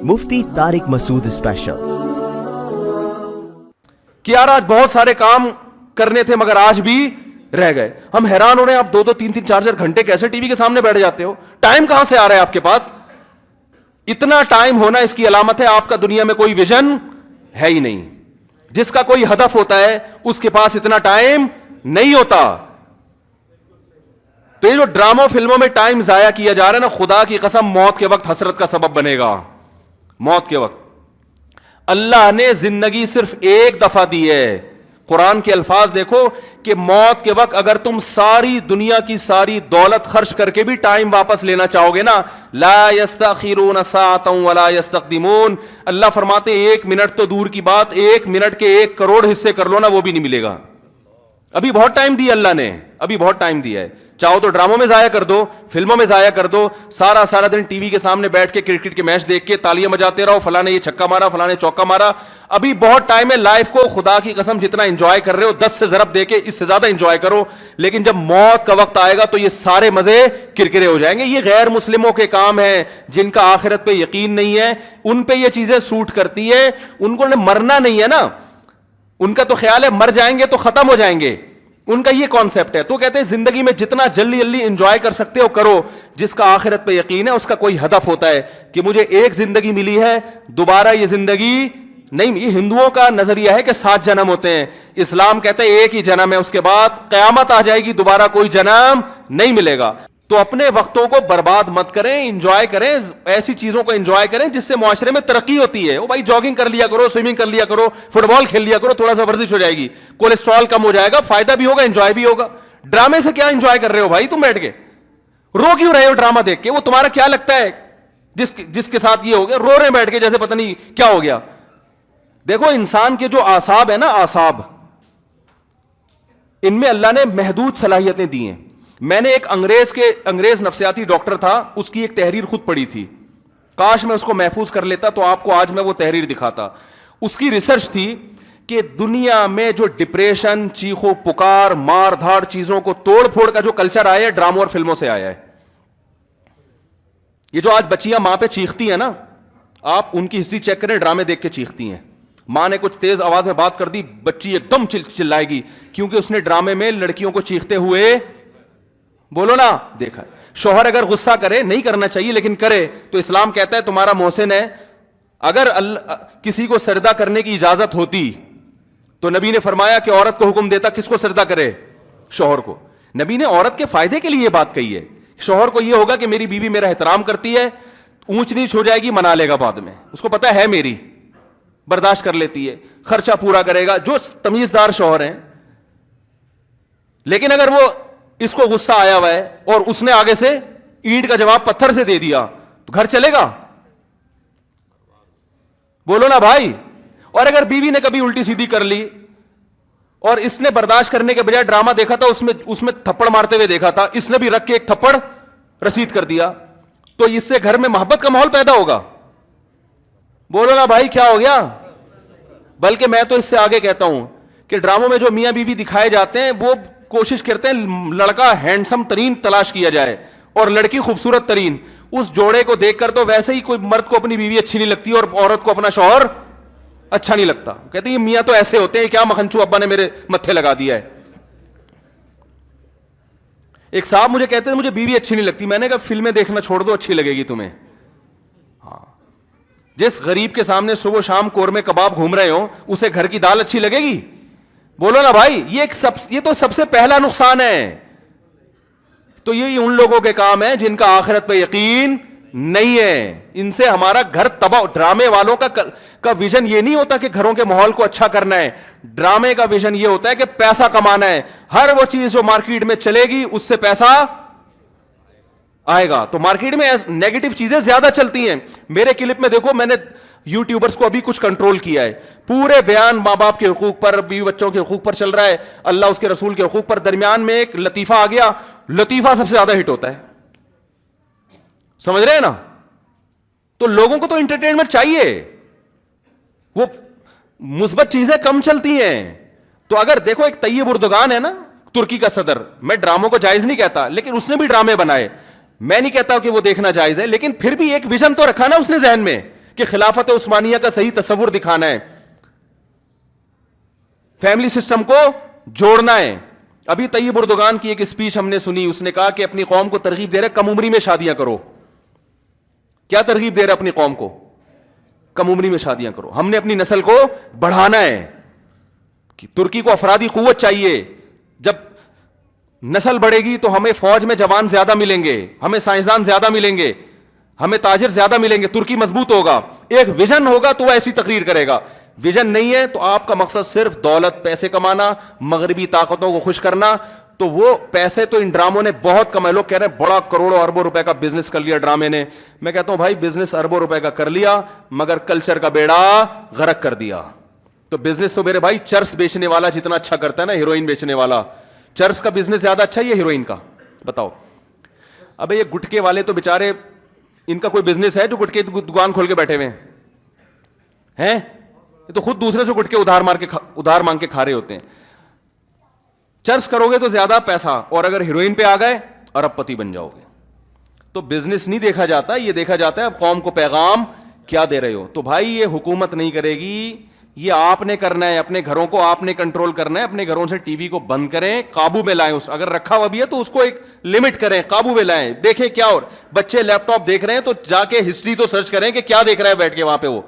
मुफ्ती Tariq Masood special. कि यार आज बहुत सारे काम करने थे मगर आज भी रह गए। हम हैरान हो रहे हैं, आप 2-2, 3-3, 4-4 घंटे कैसे टीवी के सामने बैठ जाते हो? टाइम कहां से आ रहा है आपके पास? इतना टाइम होना इसकी अलामत है आपका दुनिया में कोई विजन है ही नहीं। जिसका कोई हदफ होता है उसके पास इतना टाइम नहीं होता। तो ये जो ड्रामों फिल्मों में टाइम जाया किया जा रहा है ना, खुदा की कसम मौत के वक्त हसरत का सबब बनेगा। मौत के वक्त अल्लाह ने जिंदगी सिर्फ एक दफा दी है। कुरान के अल्फाज देखो कि मौत के वक्त अगर तुम सारी दुनिया की सारी दौलत खर्च करके भी टाइम वापस लेना चाहोगे ना, ला यस्तखिरून साअतन वला यस्तक़दिमून। अल्लाह फरमाते 1 मिनट तो दूर की बात, 1 मिनट के 1 करोड़ हिस्से कर लो ना, वो भी नहीं मिलेगा। अभी बहुत टाइम दिया अल्लाह ने, अभी बहुत टाइम दिया है। चाहो तो ड्रामों में जाया कर दो, फिल्मों में जाया कर दो, सारा सारा दिन टीवी के सामने बैठ के क्रिकेट के मैच देख के तालियां बजाते रहो, फलाने ये छक्का मारा, फलाने चौका मारा। अभी बहुत टाइम है। लाइफ को खुदा की कसम जितना एंजॉय कर रहे हो 10 से ज़रब दे के इससे ज्यादा एंजॉय करो। लेकिन जब मौत का वक्त आएगा तो ये सारे मजे किरकिरे हो जाएंगे। ये गैर मुस्लिमों के काम है, जिनका आखिरत पे यकीन नहीं है, उन पे ये चीजें सूट करती है। उनको मरना नहीं है ना, उनका तो ख्याल है मर जाएंगे तो खत्म हो जाएंगे, उनका ये कॉन्सेप्ट है। तो कहते हैं जिंदगी में जितना जल्दी जल्दी एंजॉय कर सकते हो करो। जिसका आखिरत पे यकीन है उसका कोई हदफ होता है कि मुझे एक जिंदगी मिली है, दोबारा ये जिंदगी नहीं। ये हिंदुओं का नजरिया है कि 7 जन्म होते हैं। इस्लाम कहता है एक ही जन्म है, उसके बाद कयामत आ जाएगी, दोबारा कोई जन्म नहीं मिलेगा। तो अपने वक्तों को बर्बाद मत करें, एंजॉय करें, ऐसी चीजों को एंजॉय करें जिससे मुआशरे में तरक्की होती है। ओ भाई जॉगिंग कर लिया करो, स्विमिंग कर लिया करो, फुटबॉल खेल लिया करो, थोड़ा सा वर्जिश हो जाएगी, कोलेस्ट्रॉल कम हो जाएगा, फायदा भी होगा, एंजॉय भी होगा। ड्रामे से क्या एंजॉय कर रहे हो भाई? तुम बैठ के रो क्यों रहे हो ड्रामा देख के? वो तुम्हारा क्या लगता है जिसके साथ ये हो गया, रो रहे बैठ के जैसे पता नहीं क्या हो गया। देखो इंसान के जो आसाब है ना, आसाब, इनमें अल्लाह ने महदूद सलाहियतें दी हैं। मैंने एक अंग्रेज नफ्सियाती डॉक्टर था, उसकी एक तहरीर खुद पढ़ी थी। काश मैं उसको महफूज कर लेता तो आपको आज मैं वो तहरीर दिखाता। उसकी रिसर्च थी कि दुनिया में जो डिप्रेशन, चीखो पुकार, मार धाड़, चीजों को तोड़ फोड़ का जो कल्चर आया है, ड्रामों और फिल्मों से आया है। ये जो आज बच्चियां मां पे चीखती हैं ना, आप उनकी हिस्ट्री चेक करें, ड्रामे देख के चीखती हैं। मां ने कुछ तेज आवाज में बात कर दी, बच्ची एकदम चिल्लाएगी, क्योंकि उसने ड्रामे में लड़कियों को चीखते हुए, बोलो ना, देखा। शौहर अगर गुस्सा करे, नहीं करना चाहिए लेकिन करे, तो इस्लाम कहता है तुम्हारा मोहसिन है, अगर किसी को सजदा करने की इजाजत होती तो नबी ने फरमाया कि औरत को हुक्म देता किसको सजदा करे? शौहर को। नबी ने औरत के फायदे के लिए बात कही है। शौहर को यह होगा कि मेरी बीवी मेरा एहतराम करती है, ऊंच नीच हो जाएगी मना लेगा बाद में, उसको पता है मेरी, बर्दाश्त कर लेती है, खर्चा पूरा करेगा, जो तमीजदार शौहर हैं। लेकिन अगर वो इसको गुस्सा आया हुआ है और उसने आगे से ईंट का जवाब पत्थर से दे दिया तो घर चलेगा? बोलो ना भाई। और अगर बीवी ने कभी उल्टी सीधी कर ली और इसने बर्दाश्त करने के बजाय ड्रामा देखा था, उसमें थप्पड़ मारते हुए देखा था, इसने भी रख के एक थप्पड़ रसीद कर दिया, तो इससे घर में मोहब्बत का माहौल पैदा होगा? बोलो ना भाई, क्या हो गया? बल्कि मैं तो इससे आगे कहता हूं कि ड्रामों में जो मियां बीवी दिखाए जाते हैं वो कोशिश करते हैं लड़का हैंडसम तरीन तलाश किया जाए और लड़की खूबसूरत तरीन। उस जोड़े को देखकर तो वैसे ही कोई मर्द को अपनी बीवी अच्छी नहीं लगती और औरत को अपना शौहर अच्छा नहीं लगता। कहते हैं ये मियां तो ऐसे होते हैं, क्या मखनचू अब्बा ने मेरे मत्थे लगा दिया है। एक साहब मुझे कहते हैं मुझे बीवी अच्छी नहीं लगती। मैंने कहा फिल्में देखना छोड़ दो, अच्छी लगेगी तुम्हें। हाँ, जिस गरीब के सामने सुबह शाम कोरमे कबाब घूम रहे हो उसे घर की दाल अच्छी लगेगी? बोलो ना भाई। ये तो सबसे पहला नुकसान है। तो ये उन लोगों के काम है जिनका आखिरत पे यकीन नहीं है। इनसे हमारा घर तबाह। ड्रामे वालों का विजन ये नहीं होता कि घरों के माहौल को अच्छा करना है। ड्रामे का विजन ये होता है कि पैसा कमाना है। हर वो चीज जो मार्केट में चलेगी उससे पैसा आएगा। तो मार्केट में नेगेटिव चीजें ज्यादा चलती हैं। मेरे क्लिप में देखो, मैंने यूट्यूबर्स को अभी कुछ कंट्रोल किया है। पूरे बयान मां बाप के हुकूक पर, बीवी बच्चों के हुकूक पर चल रहा है, अल्लाह उसके रसूल के हुकूक पर। दरमियान में एक लतीफा आ गया, लतीफा सबसे ज्यादा हिट होता है। समझ रहे हैं ना? तो लोगों को तो एंटरटेनमेंट चाहिए, वो मुस्बत चीजें कम चलती हैं। तो अगर देखो, एक तैयब उर्दुगान है ना, तुर्की का सदर, मैं ड्रामों को जायज नहीं कहता, लेकिन उसने भी ड्रामे बनाए। मैं नहीं कहता कि वो देखना जायज है, लेकिन फिर भी एक विजन तो रखा ना उसने जहन में کہ خلافت عثمانیہ کا صحیح تصور دکھانا ہے, فیملی سسٹم کو جوڑنا ہے. ابھی طیب اردگان کی ایک اسپیچ ہم نے سنی, اس نے کہا کہ اپنی قوم کو ترغیب دے رہے کم عمری میں شادیاں کرو. کیا ترغیب دے رہے اپنی قوم کو؟ کم عمری میں شادیاں کرو. ہم نے اپنی نسل کو بڑھانا ہے. کہ ترکی کو افرادی قوت چاہیے, جب نسل بڑھے گی تو ہمیں فوج میں جوان زیادہ ملیں گے, ہمیں سائنسدان زیادہ ملیں گے, ہمیں تاجر زیادہ ملیں گے, ترکی مضبوط ہوگا. ایک ویژن ہوگا تو وہ ایسی تقریر کرے گا. ویژن نہیں ہے تو آپ کا مقصد صرف دولت, پیسے کمانا, مغربی طاقتوں کو خوش کرنا, تو وہ پیسے تو ان ڈراموں نے بہت کمائے. لوگ کہہ رہے ہیں بڑا کروڑوں اربوں روپے کا بزنس کر لیا ڈرامے نے. میں کہتا ہوں بھائی بزنس اربوں روپے کا کر لیا مگر کلچر کا بیڑا غرق کر دیا. تو بزنس تو میرے بھائی چرس بیچنے والا جتنا اچھا کرتا ہے نا, ہیروئن بیچنے والا, چرس کا بزنس زیادہ اچھا ہے یا ہیروئن کا؟ بتاؤ. ابے یہ گٹکے والے تو بیچارے, ان کا کوئی بزنس ہے جو گٹکے دکان کھول کے بیٹھے ہوئے ہیں؟ یہ تو خود دوسرے سے گٹکے ادھار مانگ کے کھا رہے ہوتے ہیں. چرس کرو گے تو زیادہ پیسہ, اور اگر ہیروئن پہ آ گئے ارب پتی بن جاؤ گے. تو بزنس نہیں دیکھا جاتا, یہ دیکھا جاتا ہے اب قوم کو پیغام کیا دے رہے ہو. تو بھائی یہ حکومت نہیں کرے گی, یہ آپ نے کرنا ہے. اپنے گھروں کو آپ نے کنٹرول کرنا ہے. اپنے گھروں سے ٹی وی کو بند کریں, قابو میں لائیں. اگر رکھا ہوا بھی ہے تو اس کو ایک لمٹ کریں, قابو میں لائیں. دیکھیں کیا, اور بچے لیپ ٹاپ دیکھ رہے ہیں تو جا کے ہسٹری تو سرچ کریں کہ کیا دیکھ رہا ہے بیٹھ کے وہاں پہ وہ.